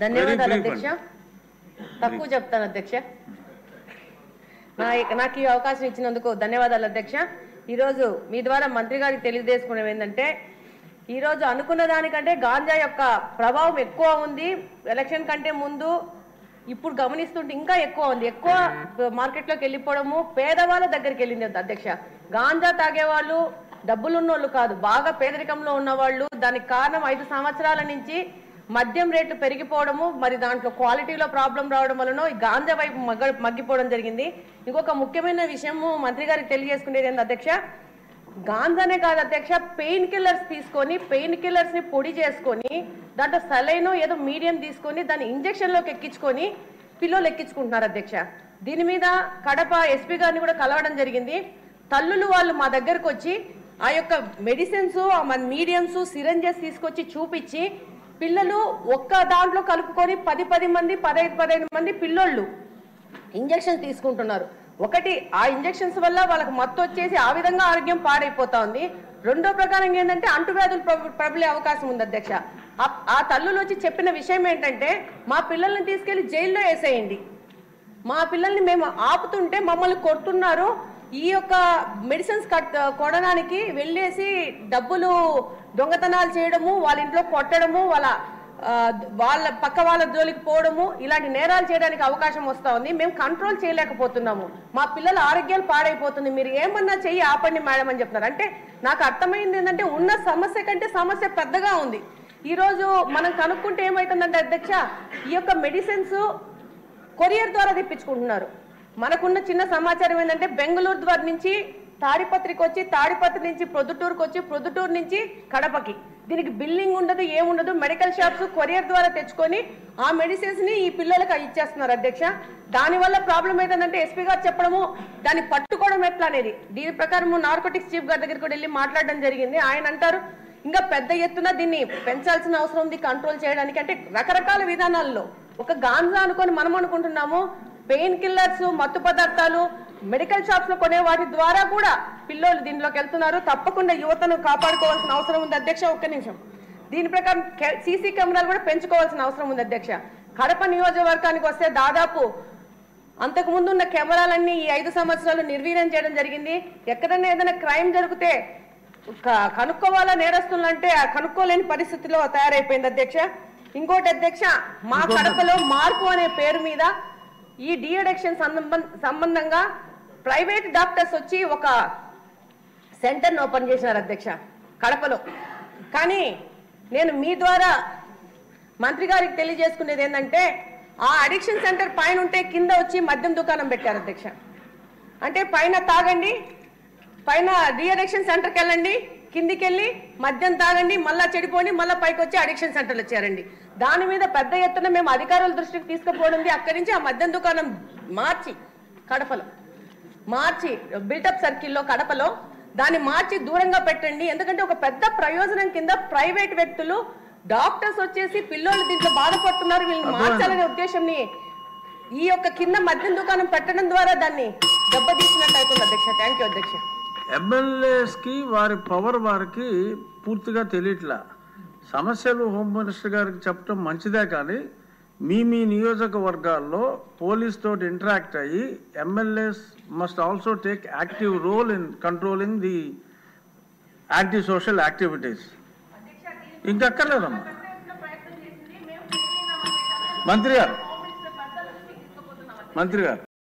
ధన్యవాదాలు అధ్యక్ష. తక్కువ చెప్తాను అధ్యక్ష. నాకు ఈ అవకాశం ఇచ్చినందుకు ధన్యవాదాలు అధ్యక్ష. ఈరోజు మీ ద్వారా మంత్రి గారికి తెలియజేసుకునేది ఏంటంటే, ఈరోజు అనుకున్న దానికంటే గాంజా యొక్క ప్రభావం ఎక్కువ ఉంది. ఎలక్షన్ కంటే ముందు ఇప్పుడు గమనిస్తుంటే ఇంకా ఎక్కువ ఉంది. ఎక్కువ మార్కెట్లోకి వెళ్ళిపోవడము, పేదవాళ్ళ దగ్గరికి వెళ్ళింది అధ్యక్ష. గాంజా తాగేవాళ్ళు డబ్బులున్నోళ్ళు కాదు, బాగా పేదరికంలో ఉన్నవాళ్ళు. దానికి కారణం 5 సంవత్సరాల నుంచి మద్యం రేటు పెరిగిపోవడము, మరి దాంట్లో క్వాలిటీలో ప్రాబ్లం రావడం వలన ఈ గాంజా వైపు మగ్గిపోవడం జరిగింది. ఇంకొక ముఖ్యమైన విషయము మంత్రి గారికి తెలియజేసుకునేది ఏంటి అధ్యక్ష, గాంజానే కాదు అధ్యక్ష, పెయిన్ కిల్లర్స్ తీసుకొని, పెయిన్ కిల్లర్స్ని పొడి చేసుకొని, దాంట్లో సలైనో ఏదో మీడియం తీసుకొని దాన్ని ఇంజక్షన్లోకి ఎక్కించుకొని పిల్లలు ఎక్కించుకుంటున్నారు అధ్యక్ష. దీని మీద కడప ఎస్పీ గారిని కూడా కలవడం జరిగింది. తల్లులు వాళ్ళు మా దగ్గరకు వచ్చి ఆ యొక్క మెడిసిన్స్, మీడియంస్, సిరంజెస్ తీసుకొచ్చి చూపించి, పిల్లలు ఒక్క దాంట్లో కలుపుకొని 10 మంది 15 మంది పిల్లోళ్ళు ఇంజక్షన్ తీసుకుంటున్నారు. ఒకటి, ఆ ఇంజక్షన్స్ వల్ల వాళ్ళకి మత్తు వచ్చేసి ఆ విధంగా ఆరోగ్యం పాడైపోతా ఉంది. రెండో ప్రకారం ఏంటంటే అంటువ్యాధులు ప్రబలే అవకాశం ఉంది అధ్యక్ష. ఆ తల్లులు వచ్చి చెప్పిన విషయం ఏంటంటే, మా పిల్లల్ని తీసుకెళ్లి జైల్లో వేసేయండి, మా పిల్లల్ని మేము ఆపుతుంటే మమ్మల్ని కొడుతున్నారు, ఈ యొక్క మెడిసిన్స్ కొనడానికి వెళ్ళేసి డబ్బులు దొంగతనాలు చేయడము, వాళ్ళ ఇంట్లో కొట్టడము, వాళ్ళ పక్క వాళ్ళ జోలికి పోవడము, ఇలాంటి నేరాలు చేయడానికి అవకాశం వస్తూ ఉంది. మేము కంట్రోల్ చేయలేకపోతున్నాము, మా పిల్లల ఆరోగ్యాలు పాడైపోతుంది, మీరు ఏమన్నా చెయ్యి ఆపండి మేడం అని చెప్తున్నారు. అంటే నాకు అర్థమైంది ఏంటంటే, ఉన్న సమస్య కంటే సమస్య పెద్దగా ఉంది. ఈరోజు మనం కనుక్కుంటే ఏమవుతుందంటే అధ్యక్ష, ఈ యొక్క మెడిసిన్స్ కొరియర్ ద్వారా తెప్పించుకుంటున్నారు. మనకున్న చిన్న సమాచారం ఏంటంటే, బెంగళూరు ద్వారా నుంచి తాడిపత్రికి వచ్చి, తాడిపత్రి నుంచి ప్రొద్దుటూరుకు వచ్చి, ప్రొద్దుటూరు నుంచి కడపకి, దీనికి బిల్లింగ్ ఉండదు, ఏముండదు. మెడికల్ షాప్స్ కొరియర్ ద్వారా తెచ్చుకొని ఆ మెడిసిన్స్ ని ఈ పిల్లలకు ఇచ్చేస్తున్నారు అధ్యక్ష. దానివల్ల ప్రాబ్లం ఏంటంటే, ఎస్పీ గారు చెప్పడము, దాన్ని పట్టుకోవడం ఎట్లా అనేది. దీని ప్రకారం నార్కోటిక్స్ చీఫ్ గారి దగ్గరికి కూడా వెళ్ళి మాట్లాడడం జరిగింది. ఆయన అంటారు, ఇంకా పెద్ద ఎత్తున దీన్ని పెంచాల్సిన అవసరం ఉంది కంట్రోల్ చేయడానికి. అంటే రకరకాల విధానాల్లో, ఒక గాంజా అనుకొని మనం అనుకుంటున్నాము, పెయిన్ కిల్లర్స్, మత్తు పదార్థాలు మెడికల్ షాప్స్ లో కొనే వాటి ద్వారా కూడా పిల్లలు దీనిలోకి వెళ్తున్నారు. తప్పకుండా యువతను కాపాడుకోవాల్సిన అవసరం ఉంది అధ్యక్ష. ఒక్క నిమిషం. దీని ప్రకారం సీసీ కెమెరాలు కూడా పెంచుకోవాల్సిన అవసరం ఉంది అధ్యక్ష. కడప నియోజకవర్గానికి వస్తే దాదాపు అంతకుముందు ఉన్న కెమెరాలన్నీ ఈ 5 సంవత్సరాలు నిర్వీర్యం చేయడం జరిగింది. ఎక్కడైనా ఏదైనా క్రైమ్ జరిగితే కనుక్కోవాలా నేరస్తులు అంటే కనుక్కోలేని పరిస్థితిలో తయారైపోయింది అధ్యక్ష. ఇంకోటి అధ్యక్ష, మా కడపలో మార్పు అనే పేరు మీద ఈ డి అడిక్షన్ సంబంధంగా ప్రైవేట్ డాక్టర్స్ వచ్చి ఒక సెంటర్ని ఓపెన్ చేసినారు అధ్యక్ష కడపలో. కానీ నేను మీ ద్వారా మంత్రి గారికి తెలియజేసుకునేది ఏంటంటే, ఆ అడిక్షన్ సెంటర్ పైన ఉంటే కింద వచ్చి మద్యం దుకాణం పెట్టారు అధ్యక్ష. అంటే పైన తాగండి, పైన డి అడిక్షన్ సెంటర్కి వెళ్ళండి, కిందికి వెళ్ళి మద్యం తాగండి, మళ్ళా చెడిపోండి, మళ్ళీ పైకి వచ్చి అడిక్షన్ సెంటర్లు వచ్చారండి. దాని మీద పెద్ద ఎత్తున మేము అధికారుల దృష్టికి తీసుకుపోవడం, అక్కడి నుంచి ఆ మద్యం దుకాణం కడపలో మార్చి బిల్టప్ సర్కిల్లో కడపలో దాన్ని మార్చి దూరంగా పెట్టండి. ఎందుకంటే ఒక పెద్ద ప్రయోజనం కింద ప్రైవేట్ వ్యక్తులు డాక్టర్స్ వచ్చేసి పిల్లలు దీంట్లో బాధపడుతున్నారు, వీళ్ళని మార్చాలనే ఉద్దేశంని ఈ యొక్క కింద మద్యం దుకాణం పెట్టడం ద్వారా దాన్ని దెబ్బతీసినట్టు అవుతుంది అధ్యక్ష. థ్యాంక్ యూ అధ్యక్ష. ఎమ్మెల్యేస్కి వారి పవర్ వారికి పూర్తిగా తెలియట్లా. సమస్యలు హోమ్ మినిస్టర్ గారికి చెప్పడం మంచిదే, కానీ మీ నియోజకవర్గాల్లో పోలీస్ తోటి ఇంటరాక్ట్ అయ్యి MLAs must also take active role in controlling the anti social activities. ఇంకక్కర్లేదమ్మా మంత్రి గారు.